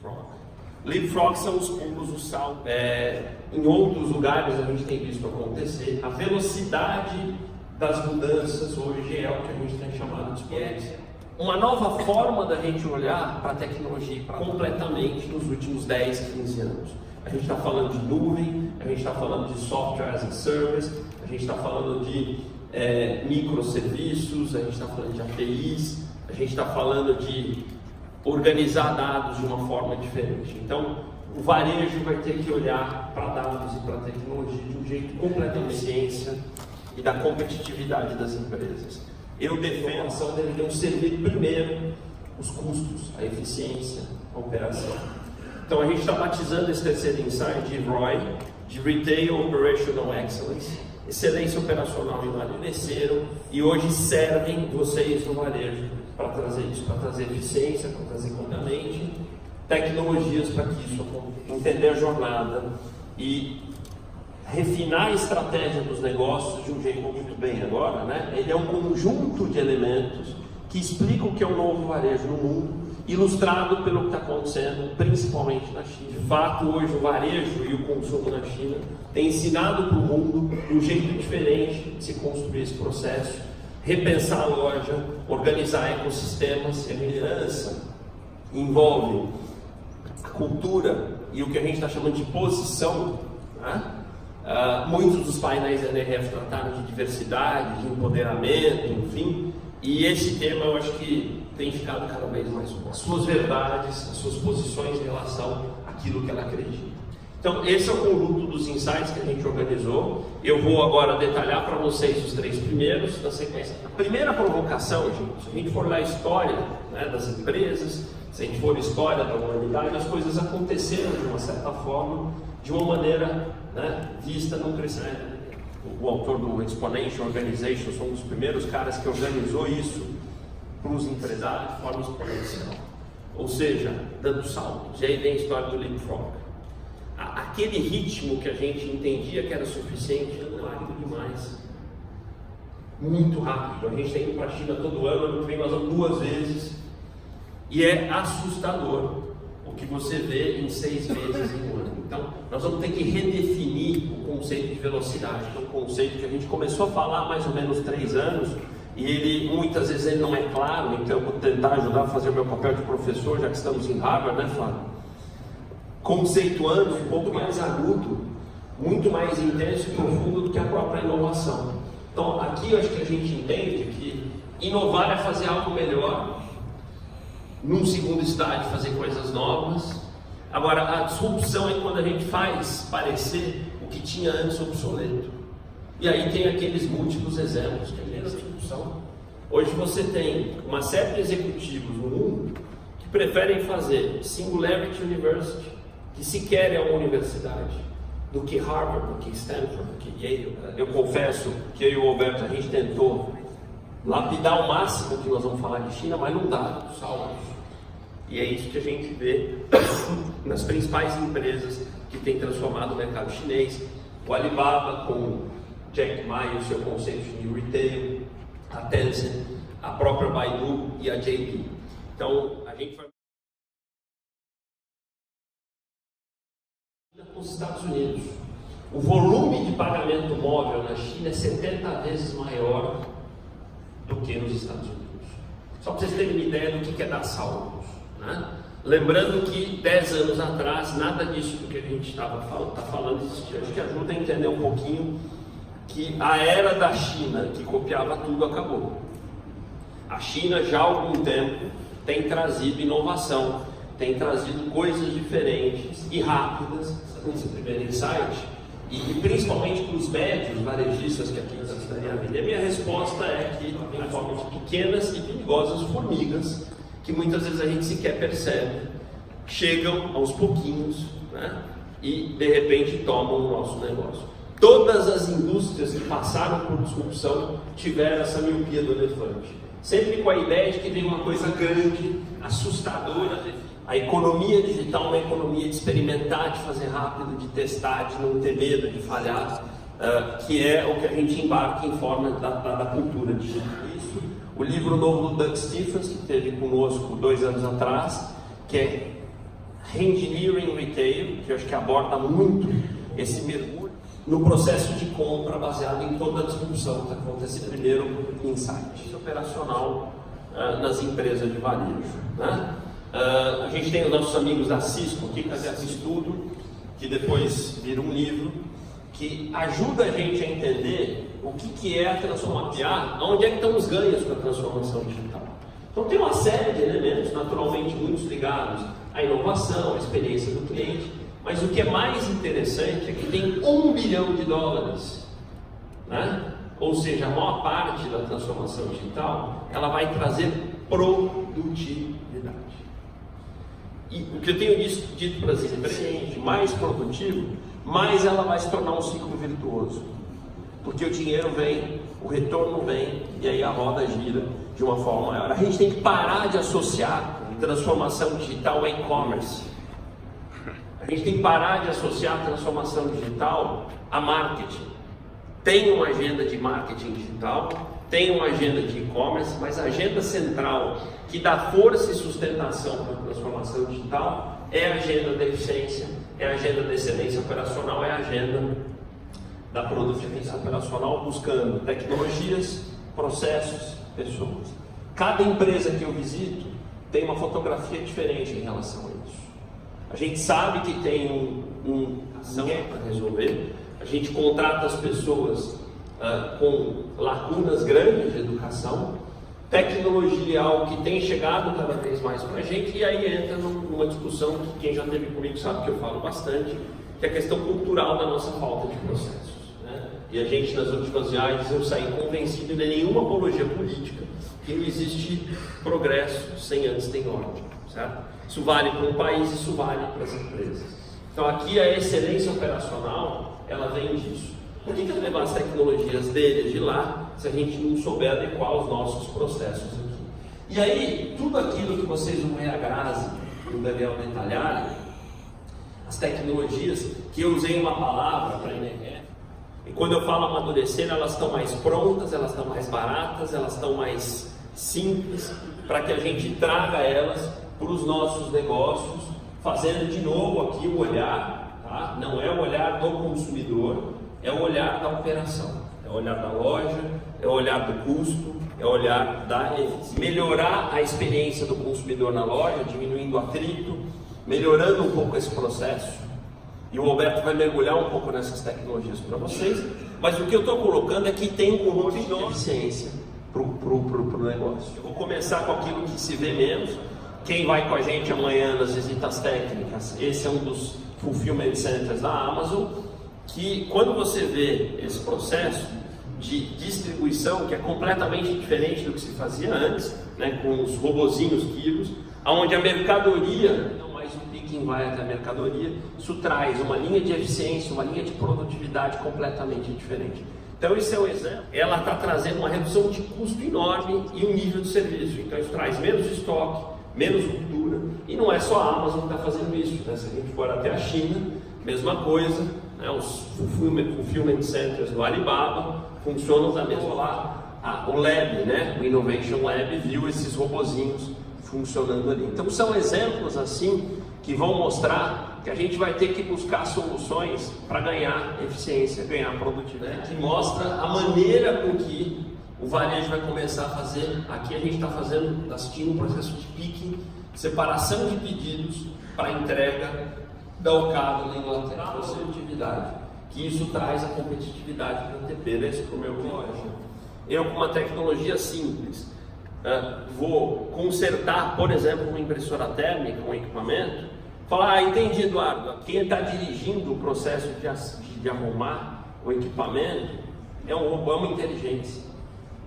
Leapfrog. Leapfrog são os pulos, o salto. Em outros lugares a gente tem visto acontecer. A velocidade das mudanças hoje é o que a gente tem chamado de experiência. Uma nova forma da gente olhar para a tecnologia completamente nos últimos 10, 15 anos. A gente está falando de nuvem, a gente está falando de software as a service, a gente está falando de microserviços, a gente está falando de APIs, a gente está falando de organizar dados de uma forma diferente. Então, o varejo vai ter que olhar para dados e para tecnologia de um jeito completamente ciência e da competitividade das empresas. Eu defendo a ação deveriam servir primeiro os custos, a eficiência, a operação. Então a gente está batizando esse terceiro insight de ROI, de Retail Operational Excellence, excelência operacional envelheceram e hoje servem vocês no varejo para trazer isso, para trazer eficiência, para trazer completamente tecnologias para que isso aconteça, entender a jornada e refinar a estratégia dos negócios de um jeito muito bem agora, né? Ele é um conjunto de elementos que explicam o que é o novo varejo no mundo, ilustrado pelo que está acontecendo, principalmente na China. De fato, hoje o varejo e o consumo na China têm ensinado para o mundo um jeito diferente de se construir esse processo, repensar a loja, organizar ecossistemas. A liderança envolve a cultura e o que a gente está chamando de posição, né? Muitos dos painéis da NRF trataram de diversidade, de empoderamento, enfim, e esse tema eu acho que tem ficado cada vez mais forte. As suas verdades, as suas posições em relação àquilo que ela acredita. Então, esse é o conjunto dos insights que a gente organizou. Eu vou agora detalhar para vocês os 3 primeiros na sequência. A primeira provocação, gente, se a gente for olhar a história, né, das empresas, se a gente for a história da humanidade, as coisas aconteceram de uma certa forma, de uma maneira, né, vista no crescimento. O autor do Exponential Organization foi um dos primeiros caras que organizou isso para os empresários de forma exponencial, ou seja, dando saltos. E aí vem a história do Leapfrog. Aquele ritmo que a gente entendia que era suficiente não é rápido demais, muito rápido. A gente está indo para a China todo ano que vem nós vamos 2 vezes, e é assustador o que você vê em 6 meses em um ano. Então, nós vamos ter que redefinir o conceito de velocidade, que é um conceito que a gente começou a falar há mais ou menos 3 anos, e ele, muitas vezes ele não é claro, então eu vou tentar ajudar a fazer o meu papel de professor, já que estamos em Harvard, né, Flávio? Conceituando um pouco mais agudo, muito mais intenso e profundo do que a própria inovação. Então, aqui eu acho que a gente entende que inovar é fazer algo melhor, num segundo estágio fazer coisas novas. Agora, a disrupção é quando a gente faz parecer o que tinha antes obsoleto. E aí tem aqueles múltiplos exemplos que a disrupção. Hoje você tem uma série de executivos no mundo que preferem fazer Singularity University, que sequer é uma universidade, do que Harvard, do que Stanford, do que Yale. Eu confesso que eu e o Alberto, a gente tentou lapidar o máximo que nós vamos falar de China, mas não dá, salvos. E é isso que a gente vê nas principais empresas que têm transformado o mercado chinês. O Alibaba com Jack Ma e o seu conceito de retail, a Tencent, a própria Baidu e a JD. Então, a gente vai com os Estados Unidos. O volume de pagamento móvel na China é 70 vezes maior do que nos Estados Unidos. Só para vocês terem uma ideia do que é dar saldos, né? Lembrando que 10 anos atrás, nada disso do que a gente está falando existia. Acho que ajuda a entender um pouquinho que a era da China, que copiava tudo, acabou. A China já há algum tempo tem trazido inovação, tem trazido coisas diferentes e rápidas, esse primeiro insight, e principalmente para os médios varejistas que aqui estariam a vender. Minha resposta é que em forma de pequenas e perigosas formigas, que muitas vezes a gente sequer percebe, chegam aos pouquinhos, né, e de repente tomam o nosso negócio. Todas as indústrias que passaram por disrupção tiveram essa miopia do elefante, sempre com a ideia de que vem uma coisa grande, assustadora. A economia digital é uma economia de experimentar, de fazer rápido, de testar, de não ter medo, de falhar, que é o que a gente embarca em forma da cultura digital. Isso, o livro novo do Doug Stephens, que esteve conosco 2 anos atrás, que é Reengineering Retail, que eu acho que aborda muito esse mergulho no processo de compra baseado em toda a disrupção que acontece primeiro em insight operacional nas empresas de varejo, né? A gente tem os nossos amigos da Cisco aqui, que fizeram esse estudo, que depois vira um livro, que ajuda a gente a entender o que é a transformação, mapear onde é que estão os ganhos com a transformação digital. Então tem uma série de elementos, naturalmente muitos ligados à inovação, à experiência do cliente, mas o que é mais interessante é que tem $1 bilhão, né? Ou seja, a maior parte da transformação digital, ela vai trazer produtividade. E o que eu tenho dito para as empresas, mais produtivo, mais ela vai se tornar um ciclo virtuoso. Porque o dinheiro vem, o retorno vem, e aí a roda gira de uma forma maior. A gente tem que parar de associar transformação digital a e-commerce. A gente tem que parar de associar a transformação digital a marketing. Tem uma agenda de marketing digital, tem uma agenda de e-commerce, mas a agenda central que dá força e sustentação para a transformação digital é a agenda da eficiência, é a agenda da excelência operacional, é a agenda da produtividade operacional, buscando tecnologias, processos, pessoas. Cada empresa que eu visito tem uma fotografia diferente em relação a isso. A gente sabe que tem ação para resolver, a gente contrata as pessoas com lacunas grandes de educação, tecnologia é algo que tem chegado cada vez mais para a gente, e aí entra numa discussão que quem já esteve comigo sabe que eu falo bastante, que é a questão cultural da nossa falta de processos, né? E a gente nas últimas viagens eu saí convencido de nenhuma apologia política, que não existe progresso sem antes ter ordem, certo? Isso vale para um país, isso vale para as empresas. Então aqui a excelência operacional, ela vem disso. Por que levar as tecnologias deles de lá, se a gente não souber adequar os nossos processos aqui? E aí, tudo aquilo que vocês vão ver a Grazi e o Daniel detalharem, as tecnologias, que eu usei uma palavra para INEGEF, e quando eu falo amadurecer, elas estão mais prontas, elas estão mais baratas, elas estão mais simples, para que a gente traga elas para os nossos negócios, fazendo de novo aqui o olhar, tá? Não é o olhar do consumidor, é o olhar da operação, é o olhar da loja, é o olhar do custo, é o olhar da eficiência. Melhorar a experiência do consumidor na loja, diminuindo o atrito, melhorando um pouco esse processo. E o Roberto vai mergulhar um pouco nessas tecnologias para vocês, mas o que eu estou colocando é que tem um conjunto de eficiência para o negócio. Eu vou começar com aquilo que se vê menos. Quem vai com a gente amanhã nas visitas técnicas, esse é um dos Fulfillment Centers da Amazon, que quando você vê esse processo de distribuição, que é completamente diferente do que se fazia antes, né, com os robozinhos quilos, onde a mercadoria, não mais um picking vai até a mercadoria, isso traz uma linha de eficiência, uma linha de produtividade completamente diferente. Então esse é o exemplo, ela está trazendo uma redução de custo enorme e um nível de serviço, então isso traz menos estoque, menos ruptura, e não é só a Amazon que está fazendo isso, né? Se a gente for até a China, mesma coisa, né? Os Fulfillment Centers do Alibaba funcionam da mesma lá. O Lab, né? O Innovation Lab viu esses robozinhos funcionando ali. Então são exemplos assim que vão mostrar que a gente vai ter que buscar soluções para ganhar eficiência, ganhar produtividade, que mostra a maneira com que o varejo vai começar a fazer. Aqui a gente está assistindo um processo de picking, separação de pedidos para entrega da Ocado na Inglaterra, produtividade, que isso traz a competitividade para o TP, né? Para o meu cliente. Eu, com uma tecnologia simples, vou consertar, por exemplo, uma impressora térmica, um equipamento, falar, entendi, Eduardo, quem está dirigindo o processo de arrumar o equipamento é um robô, é uma inteligência.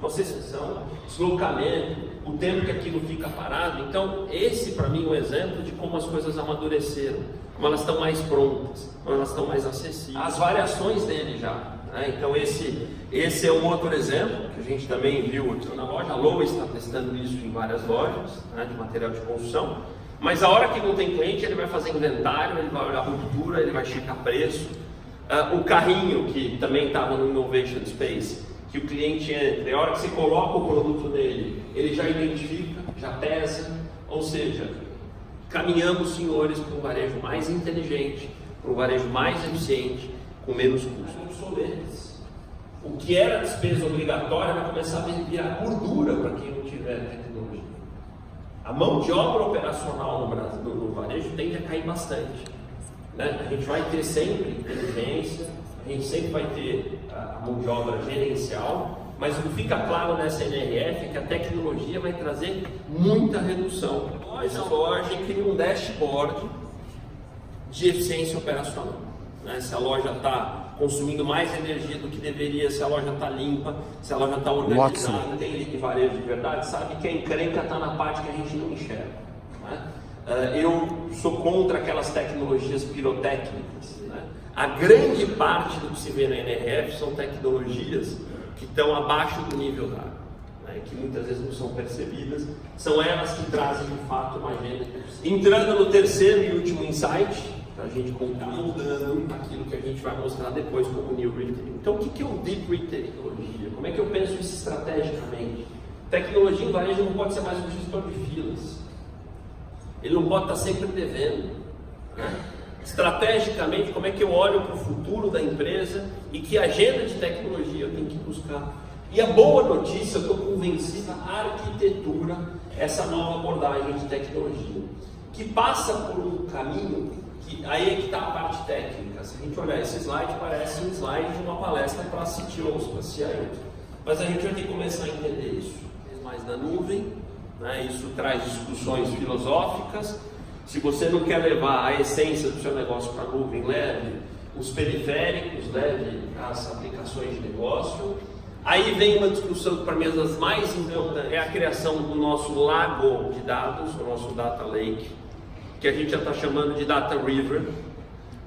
Concessão, deslocamento, o tempo que aquilo fica parado. Então, esse para mim é um exemplo de como as coisas amadureceram, como elas estão mais prontas, como elas estão mais acessíveis. As variações dele já, né? Então, esse é um outro exemplo que a gente também viu aqui na loja. A Lowe's está testando isso em várias lojas, né, de material de construção. Mas a hora que não tem cliente, ele vai fazer inventário, ele vai olhar a ruptura, ele vai checar preço. O carrinho que também estava no Innovation Space, que o cliente entra, e a hora que você coloca o produto nele, ele já identifica, já pesa, ou seja, caminhamos, senhores, para um varejo mais inteligente, para um varejo mais eficiente, com menos custos. Obsoletos. O que era despesa obrigatória vai começar a virar gordura para quem não tiver tecnologia. A mão de obra operacional no Brasil, no varejo, tende a cair bastante. Né? A gente vai ter sempre inteligência, a gente sempre vai ter a mão de obra gerencial, mas o que fica claro nessa NRF é que a tecnologia vai trazer muita redução. Essa loja cria um dashboard de eficiência operacional. Né? Se a loja está consumindo mais energia do que deveria, se a loja está limpa, se a loja está organizada, tem de varejo de verdade, sabe que a encrenca está na parte que a gente não enxerga. Né? Eu sou contra aquelas tecnologias pirotécnicas. Né? A grande parte do que se vê na NRF são tecnologias que estão abaixo do nível da água, né? Que muitas vezes não são percebidas, são elas que trazem de fato uma agenda. Entrando no terceiro e último insight, para a gente continuar mudando aquilo que a gente vai mostrar depois como New Retail. Então, o que é o Deep Retail tecnologia? Como é que eu penso isso estrategicamente? Tecnologia em varejo não pode ser mais um gestor de filas. Ele não pode estar sempre devendo. Né? Estrategicamente, como é que eu olho para o futuro da empresa e que agenda de tecnologia eu tenho que buscar? E a boa notícia, eu estou convencido, a arquitetura, essa nova abordagem de tecnologia, que passa por um caminho. Aí é que está a parte técnica. Se a gente olhar esse slide, parece um slide de uma palestra para CTOs, para CIOs. Mas a gente vai ter que começar a entender isso. Mais na nuvem, né? Isso traz discussões filosóficas. Se você não quer levar a essência do seu negócio para a nuvem, leve os periféricos, leve as aplicações de negócio. Aí vem uma discussão que para mim é das mais importantes, é a criação do nosso lago de dados, o nosso Data Lake, que a gente já está chamando de Data River,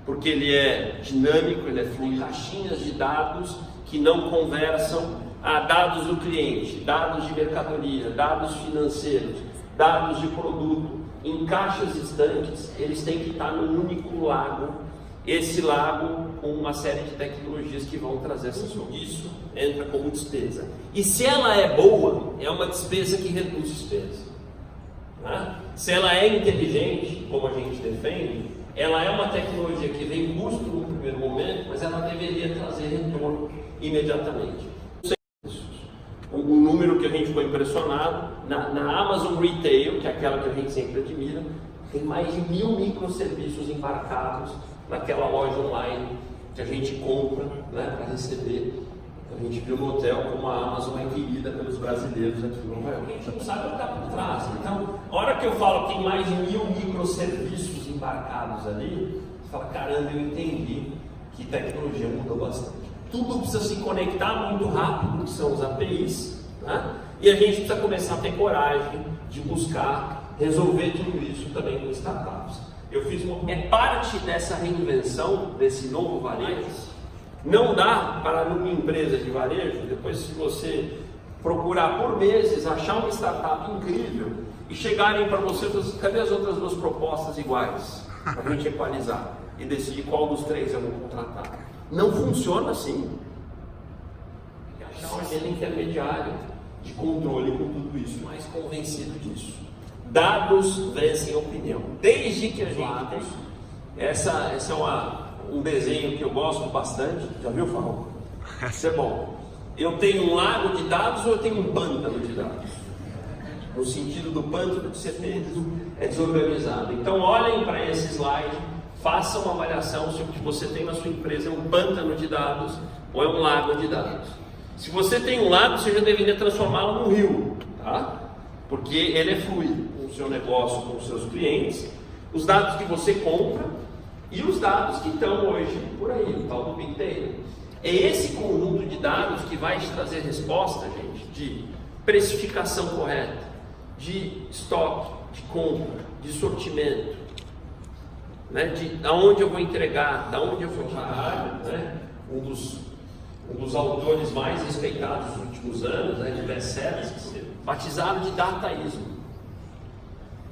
porque ele é dinâmico, ele é fluido, caixinhas de dados que não conversam a dados do cliente, dados de mercadoria, dados financeiros, dados de produto, em caixas distantes, eles têm que estar num único lago, esse lago com uma série de tecnologias que vão trazer essa solução. Isso entra como despesa. E se ela é boa, é uma despesa que reduz despesa. Se ela é inteligente, como a gente defende, ela é uma tecnologia que vem custo no primeiro momento, mas ela deveria trazer retorno imediatamente. Um número que a gente ficou impressionado, na Amazon Retail, que é aquela que a gente sempre admira, tem mais de 1000 microserviços embarcados naquela loja online que a gente compra, né, para receber. A gente viu no hotel como a Amazon é querida pelos brasileiros aqui no Nova York. A gente não sabe o que está por trás. Então, a hora que eu falo que tem mais de 1000 microserviços embarcados ali, você fala, caramba, eu entendi que tecnologia mudou bastante. Tudo precisa se conectar muito rápido, que são os APIs, né? E a gente precisa começar a ter coragem de buscar resolver tudo isso também com startups. É parte dessa reinvenção, desse novo varejo. Não dá para numa empresa de varejo, depois se você procurar por meses, achar uma startup incrível e chegarem para você, cadê as outras duas propostas iguais? Para a gente equalizar e decidir qual dos três eu vou contratar. Não funciona assim. Tem que achar uma agenda intermediária de controle com tudo isso, mais convencido disso. Dados vencem opinião. Desde que a gente tem, essa é um desenho que eu gosto bastante. Já viu, Farol? Isso é bom. Eu tenho um lago de dados ou eu tenho um pântano de dados? No sentido do pântano de ser é desorganizado. Então olhem para esse slide, façam uma avaliação se o que você tem na sua empresa é um pântano de dados ou é um lago de dados. Se você tem um lago, você já deveria transformá-lo num rio, tá? Porque ele é fluido com o seu negócio, com os seus clientes, os dados que você compra e os dados que estão hoje por aí, o tal do Big Data. É esse conjunto de dados que vai te trazer resposta, gente, de precificação correta, de estoque, de compra, de sortimento, né, de aonde eu vou entregar, da onde eu vou tirar, né? Um dos autores mais respeitados dos últimos anos, né, de best-sellers, batizado de dataísmo,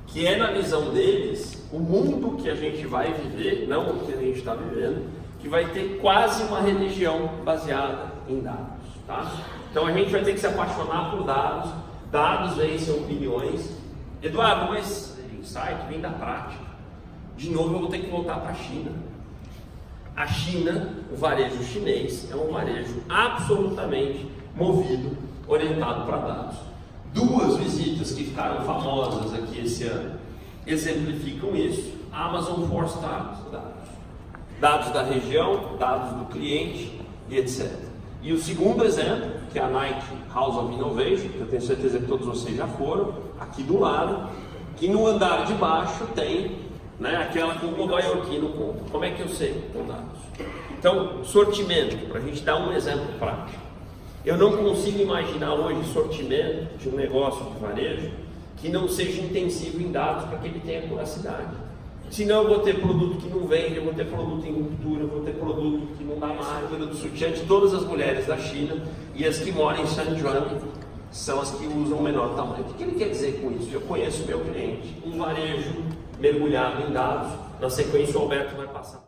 que é, na visão deles, o mundo que a gente vai viver, não o que a gente está vivendo, que vai ter quase uma religião baseada em dados, tá? Então a gente vai ter que se apaixonar por dados, dados vencem opiniões. Eduardo, mas insight vem da prática. De novo eu vou ter que voltar para a China. A China, o varejo chinês, é um varejo absolutamente movido, orientado para dados. Duas visitas que ficaram famosas aqui esse ano exemplificam isso. A Amazon Force Dados, dados da região, dados do cliente e etc. E o segundo exemplo, que é a Nike House of Innovation, que eu tenho certeza que todos vocês já foram, aqui do lado, que no andar de baixo tem, né, aquela que o nova-iorquino compra. Como é que eu sei? Com dados. Então, sortimento, para a gente dar um exemplo prático. Eu não consigo imaginar hoje sortimento de um negócio de varejo que não seja intensivo em dados para que ele tenha curacidade. Senão eu vou ter produto que não vende, eu vou ter produto em ruptura, eu vou ter produto que não dá mais, do sutiã de todas as mulheres da China, e as que moram em Shenzhen são as que usam o menor tamanho. O que ele quer dizer com isso? Eu conheço meu cliente, um varejo mergulhado em dados. Na sequência o Alberto vai passar.